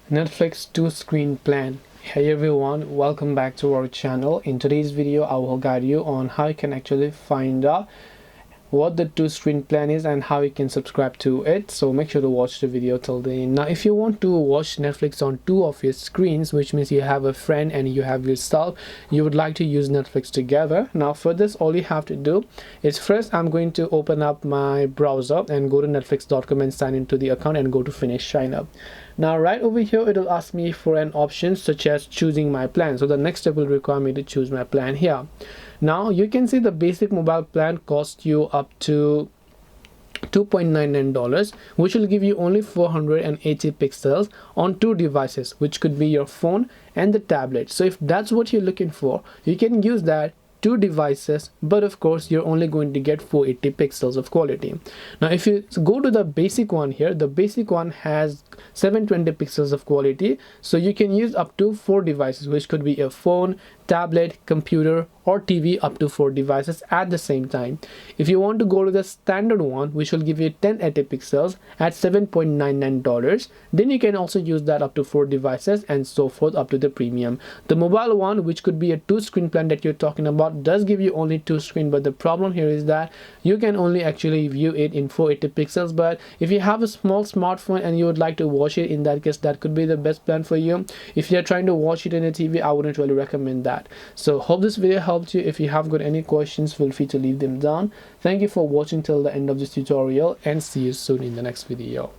Netflix 2-screen plan. Hey everyone, welcome back to our channel. In today's video I will guide you on how you can actually find out what the 2-screen plan is and how you can subscribe to it, so make sure to watch the video till the end. Now if you want to watch Netflix on two of your screens, which means you have a friend and you have yourself, you would like to use Netflix together. Now for this, all you have to do is, first I'm going to open up my browser and go to netflix.com and sign into the account and go to finish sign up. Now right over here it will ask me for an option such as choosing my plan, so the next step will require me to choose my plan here. Now you can see the basic mobile plan costs you up to $2.99, which will give you only 480 pixels on two devices, which could be your phone and the tablet. So if that's what you're looking for, you can use that two devices, but of course you're only going to get 480 pixels of quality. Now if you go to the basic one here, the basic one has 720 pixels of quality, so you can use up to 4 devices, which could be a phone, tablet, computer or TV, up to 4 devices at the same time. If you want to go to the standard one, which will give you 1080 pixels at $7.99, then you can also use that up to 4 devices and so forth up to the premium. The mobile one, which could be a 2-screen plan that you're talking about, does give you only 2 screen, but the problem here is that you can only actually view it in 480 pixels. But if you have a small smartphone and you would like to watch it, in that case that could be the best plan for you. If you're trying to watch it in a TV, I wouldn't really recommend that. So hope this video helped you. If you have got any questions, feel free to leave them down. Thank you for watching till the end of this tutorial and see you soon in the next video.